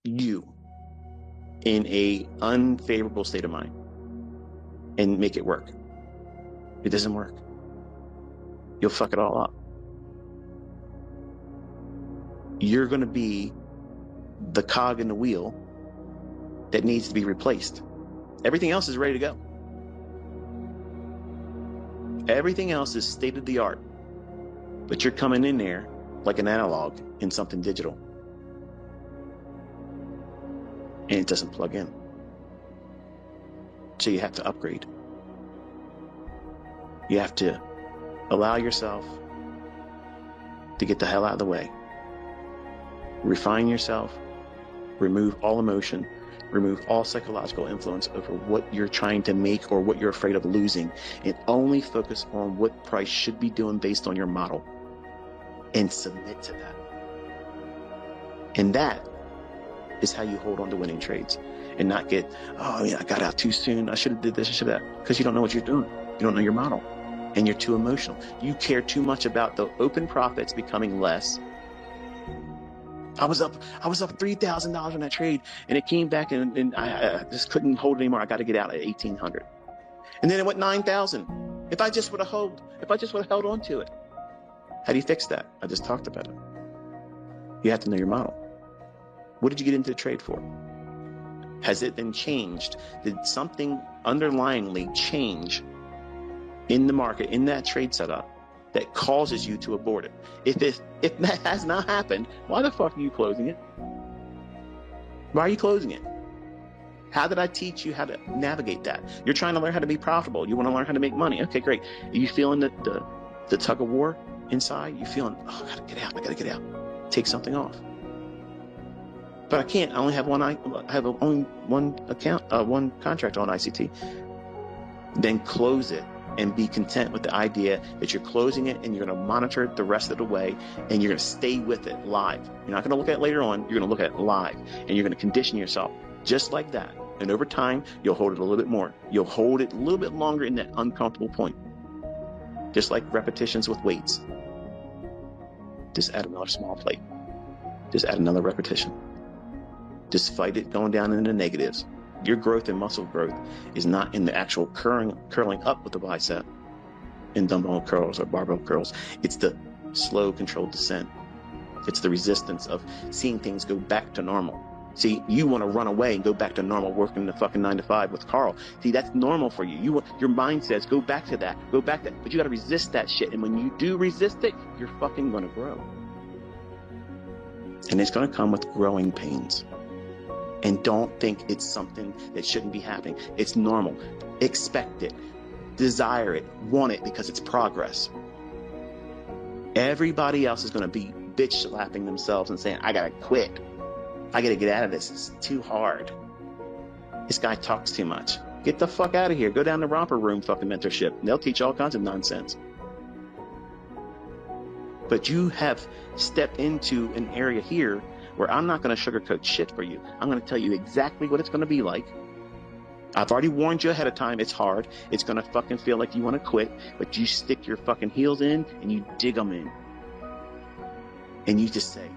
you in a unfavorable state of mind and make it work. It doesn't work. You'll fuck it all up. You're going to be the cog in the wheel that needs to be replaced. Everything else is ready to go. Everything else is state of the art, but you're coming in there like an analog in something digital, and it doesn't plug in. So you have to upgrade. You have to allow yourself to get the hell out of the way. Refine yourself, remove all emotion, remove all psychological influence over what you're trying to make or what you're afraid of losing, and only focus on what price should be doing based on your model, and submit to that. And that is how you hold on to winning trades, and not get, oh yeah, I got out too soon, I should have did this, I should have that, because you don't know what you're doing. You don't know your model, and you're too emotional. You care too much about the open profits becoming less. I was up $3,000 on that trade, and it came back, and I just couldn't hold it anymore. I got to get out at 1,800, and then it went 9,000. If I just would have held on to it. How do you fix that? I just talked about it. You have to know your model. What did you get into the trade for? Has it been changed? Did something underlyingly change in the market, in that trade setup, that causes you to abort it? If that has not happened, why the fuck are you closing it? Why are you closing it? How did I teach you how to navigate that? You're trying to learn how to be profitable. You want to learn how to make money. Okay, great. Are you feeling the tug of war inside? You feeling, oh, I gotta get out. Take something off. But I can't. I only have only one account, one contract on ICT. Then close it. And be content with the idea that you're closing it, and you're going to monitor it the rest of the way, and you're going to stay with it live. You're not going to look at it later on. You're going to look at it live, and you're going to condition yourself just like that. And over time, you'll hold it a little bit more. You'll hold it a little bit longer in that uncomfortable point. Just like repetitions with weights. Just add another small plate. Just add another repetition. Just fight it going down into the negatives. Your growth and muscle growth is not in the actual curling up with the bicep in dumbbell curls or barbell curls. It's the slow, controlled descent. It's the resistance of seeing things go back to normal. See, you want to run away and go back to normal, working the fucking 9 to 5 with Carl. See, that's normal for you. Your mind says, go back to that, but you got to resist that shit. And when you do resist it, you're fucking going to grow. And it's going to come with growing pains. And don't think it's something that shouldn't be happening. It's normal. Expect it. Desire it. Want it, because it's progress. Everybody else is going to be bitch slapping themselves and saying, I got to quit. I got to get out of this. It's too hard. This guy talks too much. Get the fuck out of here. Go down to romper room fucking mentorship. They'll teach all kinds of nonsense. But you have stepped into an area here where I'm not going to sugarcoat shit for you. I'm going to tell you exactly what it's going to be like. I've already warned you ahead of time. It's hard. It's going to fucking feel like you want to quit, but you stick your fucking heels in and you dig them in. And you just say,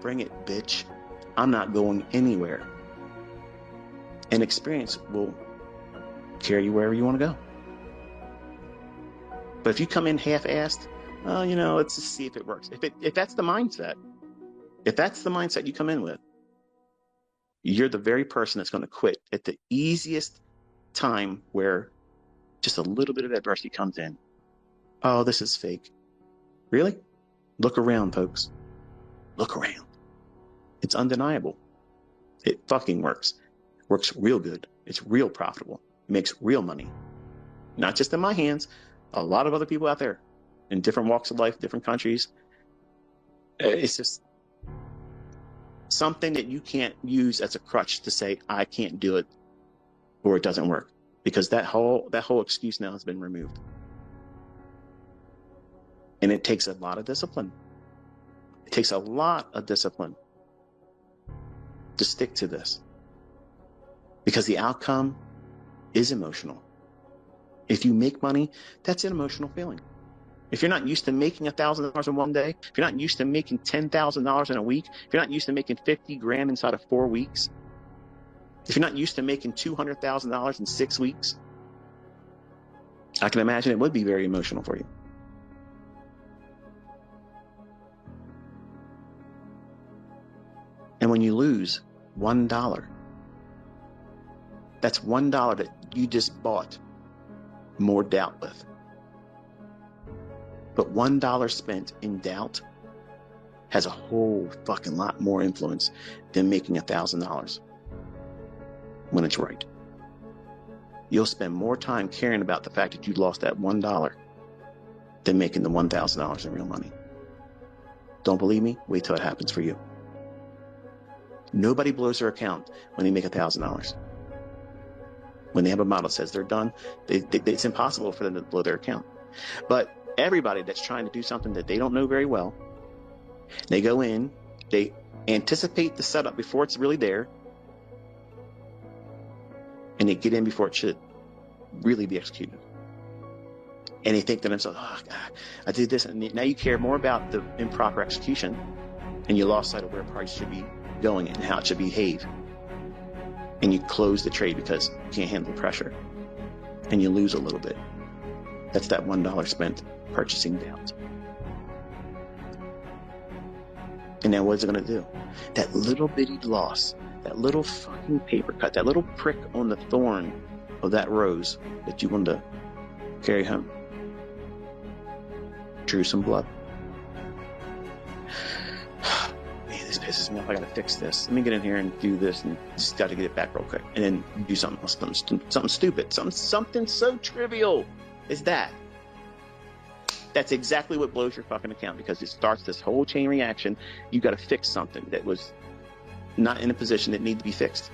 bring it, bitch. I'm not going anywhere. And experience will carry you wherever you want to go. But if you come in half-assed, let's just see if it works. If that's the mindset, if that's the mindset you come in with, you're the very person that's going to quit at the easiest time where just a little bit of adversity comes in. Oh, this is fake. Really? Look around, folks. Look around. It's undeniable. It fucking works. Works real good. It's real profitable. It makes real money. Not just in my hands. A lot of other people out there in different walks of life, different countries. It's just something that you can't use as a crutch to say, I can't do it, or it doesn't work, because that whole excuse now has been removed. And it takes a lot of discipline. It takes a lot of discipline to stick to this, because the outcome is emotional. If you make money, that's an emotional feeling. If you're not used to making $1,000 in one day, if you're not used to making $10,000 in a week, if you're not used to making 50 grand inside of 4 weeks, if you're not used to making $200,000 in 6 weeks, I can imagine it would be very emotional for you. And when you lose $1, that's $1 that you just bought more doubt with. But $1 spent in doubt has a whole fucking lot more influence than making $1,000 when it's right. You'll spend more time caring about the fact that you lost that $1 than making the $1,000 in real money. Don't believe me? Wait till it happens for you. Nobody blows their account when they make $1,000. When they have a model that says they're done, it's impossible for them to blow their account. But everybody that's trying to do something that they don't know very well, they go in, they anticipate the setup before it's really there, and they get in before it should really be executed. And they think to themselves, oh God, I did this, and now you care more about the improper execution, and you lost sight of where price should be going and how it should behave. And you close the trade because you can't handle the pressure, and you lose a little bit. That's that $1 spent purchasing doubt. And now what's it going to do? That little bitty loss, that little fucking paper cut, that little prick on the thorn of that rose that you wanted to carry home, drew some blood. Man, this pisses me off. I got to fix this. Let me get in here and do this, and just got to get it back real quick, and then do something else, something stupid, something so trivial as that. That's exactly what blows your fucking account, because it starts this whole chain reaction. You got to fix something that was not in a position that needed to be fixed.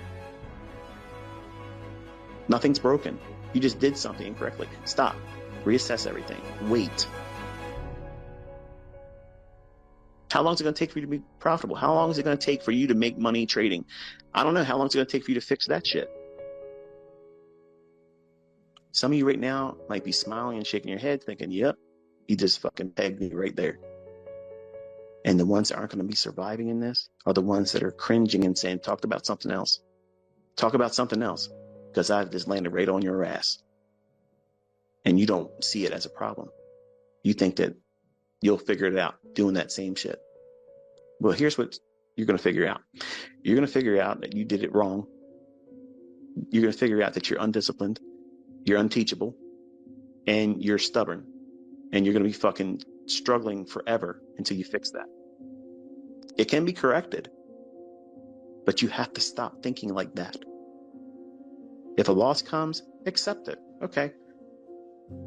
Nothing's broken. You just did something incorrectly. Stop. Reassess everything. Wait. How long is it going to take for you to be profitable? How long is it going to take for you to make money trading? I don't know. How long is it going to take for you to fix that shit? Some of you right now might be smiling and shaking your head thinking, yep, he just fucking pegged me right there. And the ones that aren't going to be surviving in this are the ones that are cringing and saying, talk about something else. Talk about something else, because I've just landed right on your ass. And you don't see it as a problem. You think that you'll figure it out doing that same shit. Well, here's what you're going to figure out. You're going to figure out that you did it wrong. You're going to figure out that you're undisciplined, you're unteachable, and you're stubborn. And you're going to be fucking struggling forever until you fix that. It can be corrected, but you have to stop thinking like that. If a loss comes, accept it. Okay.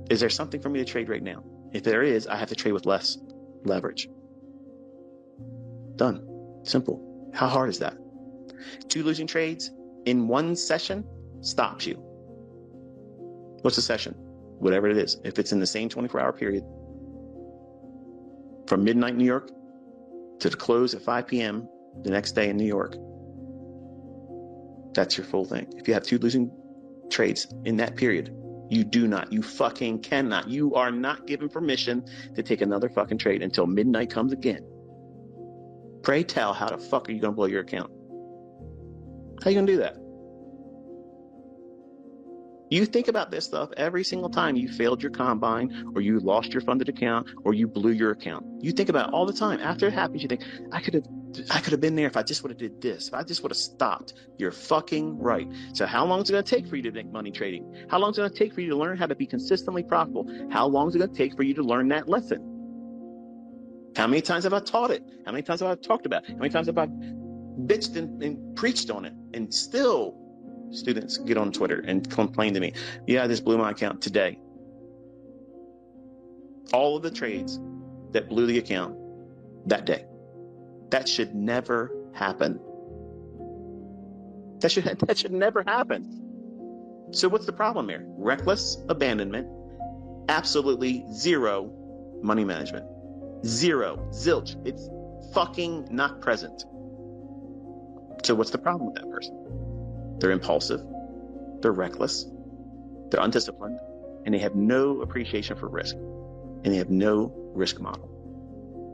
Is there something for me to trade right now? If there is, I have to trade with less leverage. Done. Simple. How hard is that? 2 losing trades in one session stops you. What's a session? Whatever it is. If it's in the same 24-hour period, from midnight New York to the close at 5 p.m. the next day in New York, that's your full thing. If you have 2 losing trades in that period, you fucking cannot. You are not given permission to take another fucking trade until midnight comes again. Pray tell, how the fuck are you going to blow your account? How are you going to do that? You think about this stuff every single time you failed your combine, or you lost your funded account, or you blew your account. You think about it all the time. After it happens, you think, I could have been there if I just would have did this. If I just would have stopped. You're fucking right. So how long is it going to take for you to make money trading? How long is it going to take for you to learn how to be consistently profitable? How long is it going to take for you to learn that lesson? How many times have I taught it? How many times have I talked about it? How many times have I bitched and preached on it? And still, students get on Twitter and complain to me, yeah, I just blew my account today. All of the trades that blew the account that day. That should never happen. That should never happen. So what's the problem here? Reckless abandonment, absolutely zero money management. Zero, zilch. It's fucking not present. So what's the problem with that person? They're impulsive, they're reckless, they're undisciplined, and they have no appreciation for risk. and they have no risk model.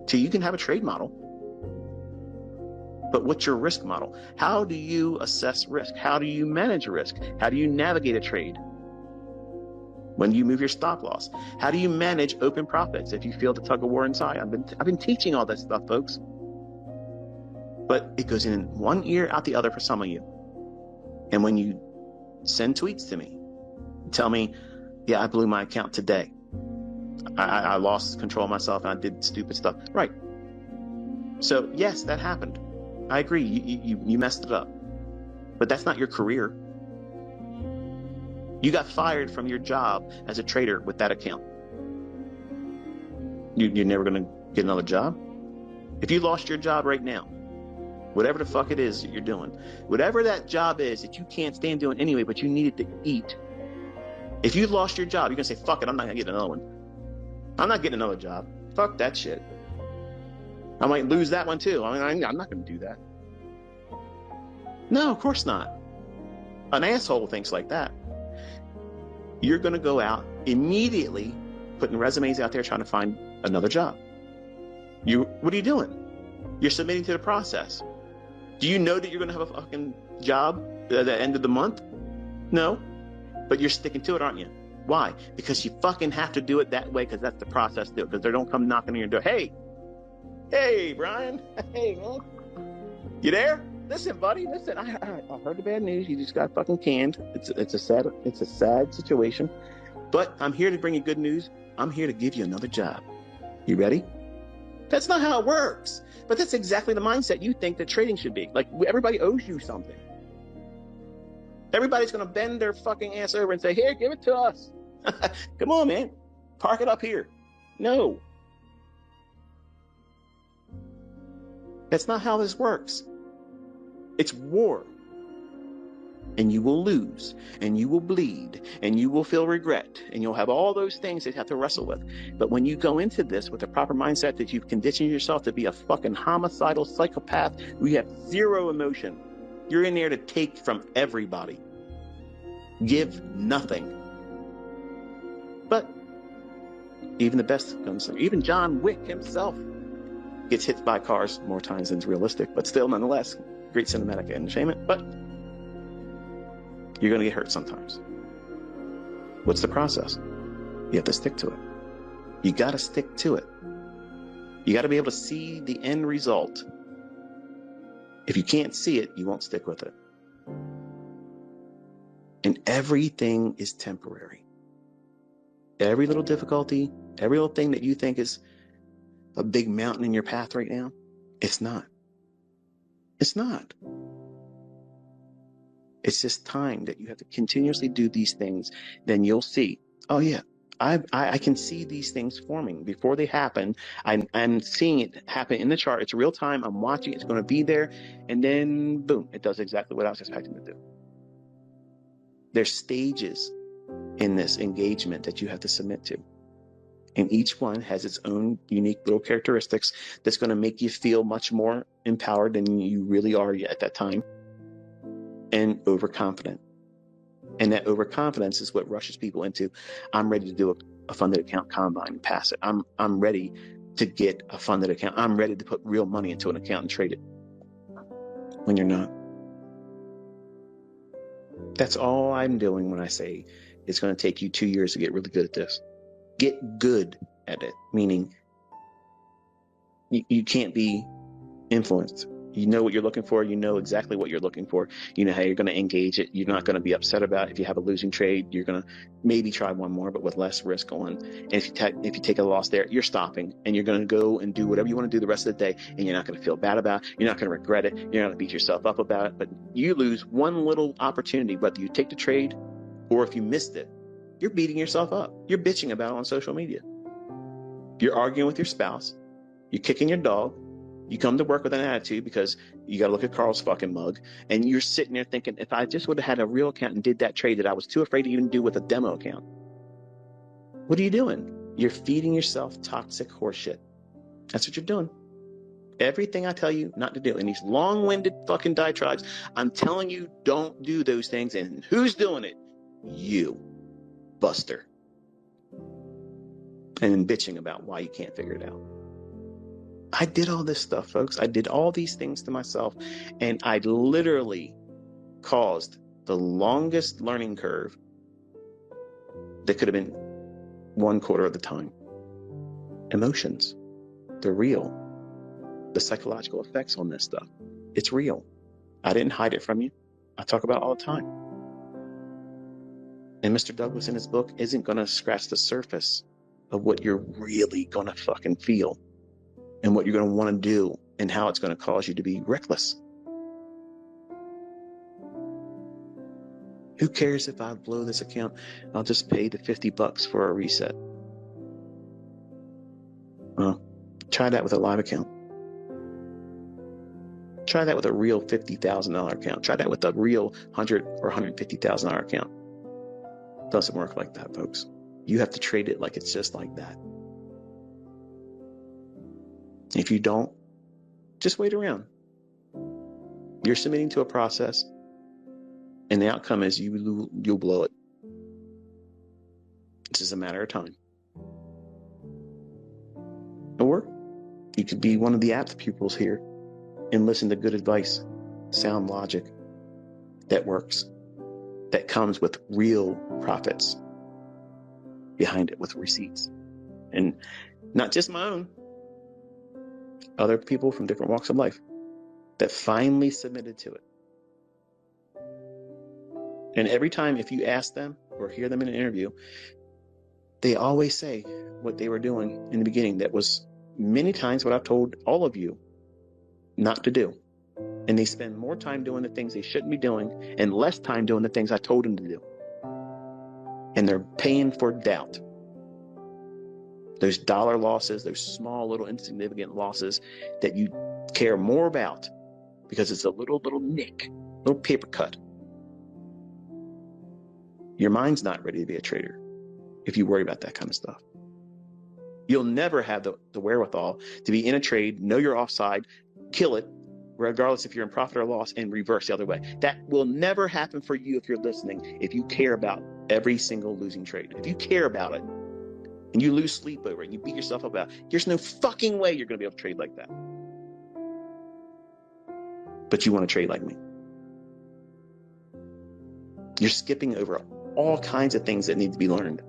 So you can have a trade model, but what's your risk model? How do you assess risk? How do you manage risk? How do you navigate a trade? When do you move your stop loss? How do you manage open profits if you feel the tug of war inside? I've been teaching all that stuff, folks. But it goes in one ear out the other for some of you. And when you send tweets to me, tell me, yeah, I blew my account today. I lost control of myself and I did stupid stuff. Right. So yes, that happened. I agree. You messed it up. But that's not your career. You got fired from your job as a trader with that account. You're never going to get another job. If you lost your job right now, whatever the fuck it is that you're doing, whatever that job is that you can't stand doing anyway, but you needed to eat. If you lost your job, you're going to say, fuck it, I'm not going to get another one. I'm not getting another job. Fuck that shit. I might lose that one too. I mean, I'm not going to do that. No, of course not. An asshole thinks like that. You're going to go out immediately putting resumes out there trying to find another job. What are you doing? You're submitting to the process. Do you know that you're going to have a fucking job at the end of the month? No, but you're sticking to it, aren't you? Why? Because you fucking have to do it that way, because that's the process to do it, because they don't come knocking on your door. Hey, Brian. Hey, man. You there? Listen, buddy. Listen, I heard the bad news. You just got fucking canned. It's a sad situation. But I'm here to bring you good news. I'm here to give you another job. You ready? That's not how it works. But that's exactly the mindset you think that trading should be. Like, everybody owes you something. Everybody's going to bend their fucking ass over and say, here, give it to us. Come on, man. Park it up here. No. That's not how this works. It's war. And you will lose, and you will bleed, and you will feel regret, and you'll have all those things that you have to wrestle with. But when you go into this with the proper mindset that you've conditioned yourself to be a fucking homicidal psychopath, we have zero emotion. You're in there to take from everybody. Give nothing. But even the best gunslinger, even John Wick himself gets hit by cars more times than is realistic, but still, nonetheless, great cinematic entertainment. But you're going to get hurt sometimes. What's the process? You have to stick to it. You got to stick to it. You got to be able to see the end result. If you can't see it, you won't stick with it. And everything is temporary. Every little difficulty, every little thing that you think is a big mountain in your path right now, it's not. It's not. It's just time that you have to continuously do these things. Then you'll see, oh yeah, I can see these things forming before they happen. I'm seeing it happen in the chart. It's real time. I'm watching. It's going to be there. And then boom, it does exactly what I was expecting to do. There's stages in this engagement that you have to submit to. And each one has its own unique little characteristics that's going to make you feel much more empowered than you really are at that time. And overconfident. And that overconfidence is what rushes people into, I'm ready to do a funded account combine and pass it. I'm ready to get a funded account. I'm ready to put real money into an account and trade it. When you're not. That's all I'm doing when I say it's going to take you 2 years to get really good at this. Get good at it, meaning you can't be influenced. You know what you're looking for. You know exactly what you're looking for. You know how you're going to engage it. You're not going to be upset about it. If you have a losing trade, you're going to maybe try one more, but with less risk on. And if you take a loss there, you're stopping and you're going to go and do whatever you want to do the rest of the day. And you're not going to feel bad about it. You're not going to regret it. You're not going to beat yourself up about it. But you lose one little opportunity, whether you take the trade or if you missed it, you're beating yourself up. You're bitching about it on social media. You're arguing with your spouse. You're kicking your dog. You come to work with an attitude because you got to look at Carl's fucking mug, and you're sitting there thinking, if I just would have had a real account and did that trade that I was too afraid to even do with a demo account. What are you doing? You're feeding yourself toxic horseshit. That's what you're doing. Everything I tell you not to do in these long-winded fucking diatribes, I'm telling you, don't do those things. And who's doing it? You, Buster. and then bitching about why you can't figure it out. I did all this stuff, folks. I did all these things to myself, and I literally caused the longest learning curve that could have been 1/4 of the time. Emotions, they're real. The psychological effects on this stuff, it's real. I didn't hide it from you. I talk about it all the time. And Mr. Douglas in his book isn't going to scratch the surface of what you're really going to fucking feel and what you're going to want to do and how it's going to cause you to be reckless. Who cares if I blow this account? I'll just pay the $50 for a reset. Well, try that with a live account. Try that with a real $50,000 account. Try that with a real $100,000 or $150,000 account. Doesn't work like that, folks. You have to trade it like it's just like that. If you don't, just wait around. You're submitting to a process, and the outcome is you'll blow it. It's just a matter of time. Or you could be one of the apt pupils here and listen to good advice, sound logic that works, that comes with real profits behind it, with receipts. And not just my own, other people from different walks of life that finally submitted to it. And every time, if you ask them or hear them in an interview, they always say what they were doing in the beginning. That was many times what I've told all of you not to do. And they spend more time doing the things they shouldn't be doing and less time doing the things I told them to do. And they're paying for doubt. Those dollar losses, those small little insignificant losses that you care more about because it's a little nick, little paper cut. Your mind's not ready to be a trader if you worry about that kind of stuff. You'll never have the wherewithal to be in a trade, know you're offside, kill it, regardless if you're in profit or loss, and reverse the other way. That will never happen for you if you're listening, if you care about every single losing trade. If you care about it, and you lose sleep over it, and you beat yourself up about it, there's no fucking way you're going to be able to trade like that. But you want to trade like me. You're skipping over all kinds of things that need to be learned,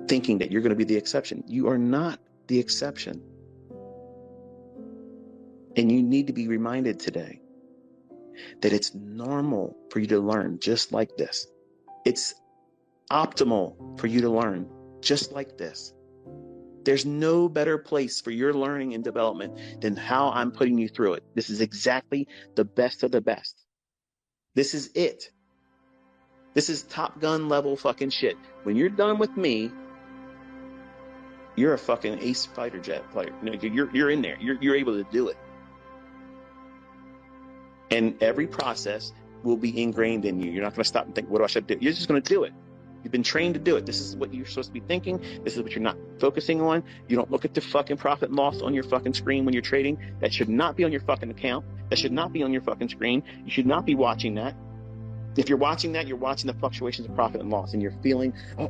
thinking that you're going to be the exception. You are not the exception. And you need to be reminded today that it's normal for you to learn just like this. It's optimal for you to learn just like this. There's no better place for your learning and development than how I'm putting you through it. This is exactly the best of the best. This is it. This is Top Gun level fucking shit. When you're done with me, you're a fucking ace fighter jet player. You're in there. You're able to do it. And every process will be ingrained in you. You're not going to stop and think, what do I should do? You're just going to do it. You've been trained to do it. This is what you're supposed to be thinking. This is what you're not focusing on. You don't look at the fucking profit and loss on your fucking screen when you're trading. That should not be on your fucking account. That should not be on your fucking screen. You should not be watching that. If you're watching that, you're watching the fluctuations of profit and loss, and you're feeling, oh,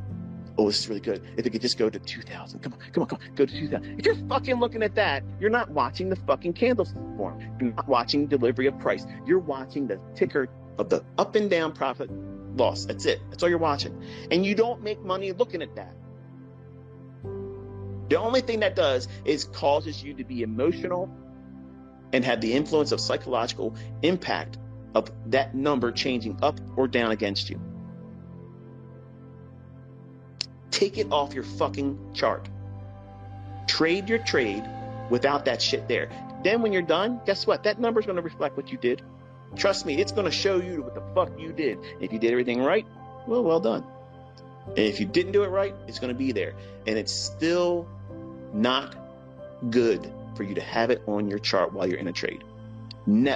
this is really good. If it could just go to 2,000, come on, go to 2,000. If you're fucking looking at that, you're not watching the fucking candlestick form. You're not watching delivery of price. You're watching the ticker of the up and down profit loss. That's it. That's all you're watching. And you don't make money looking at that. The only thing that does is causes you to be emotional and have the influence of psychological impact of that number changing up or down against you. Take it off your fucking chart. Trade your trade without that shit there. Then when you're done, guess what? That number's going to reflect what you did. Trust me, it's going to show you what the fuck you did. If you did everything right, well done. And if you didn't do it right, it's going to be there. And it's still not good for you to have it on your chart while you're in a trade.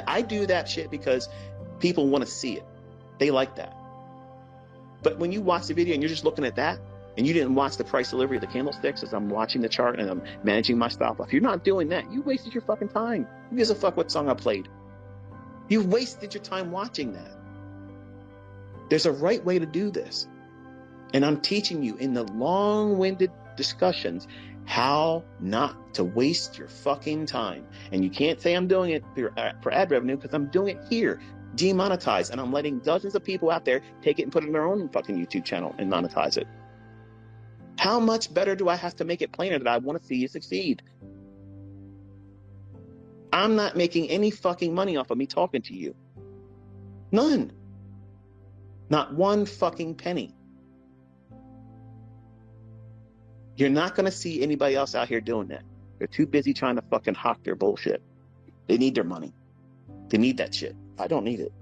I do that shit because people want to see it. They like that. But when you watch the video and you're just looking at that, and you didn't watch the price delivery of the candlesticks as I'm watching the chart and I'm managing my stop loss, if you're not doing that, you wasted your fucking time. Who gives a fuck what song I played? You wasted your time watching that. There's a right way to do this. And I'm teaching you in the long-winded discussions how not to waste your fucking time. And you can't say I'm doing it for ad revenue, because I'm doing it here, demonetized, and I'm letting dozens of people out there take it and put it in their own fucking YouTube channel and monetize it. How much better do I have to make it plainer that I want to see you succeed? I'm not making any fucking money off of me talking to you. None. Not one fucking penny. You're not going to see anybody else out here doing that. They're too busy trying to fucking hawk their bullshit. They need their money. They need that shit. I don't need it.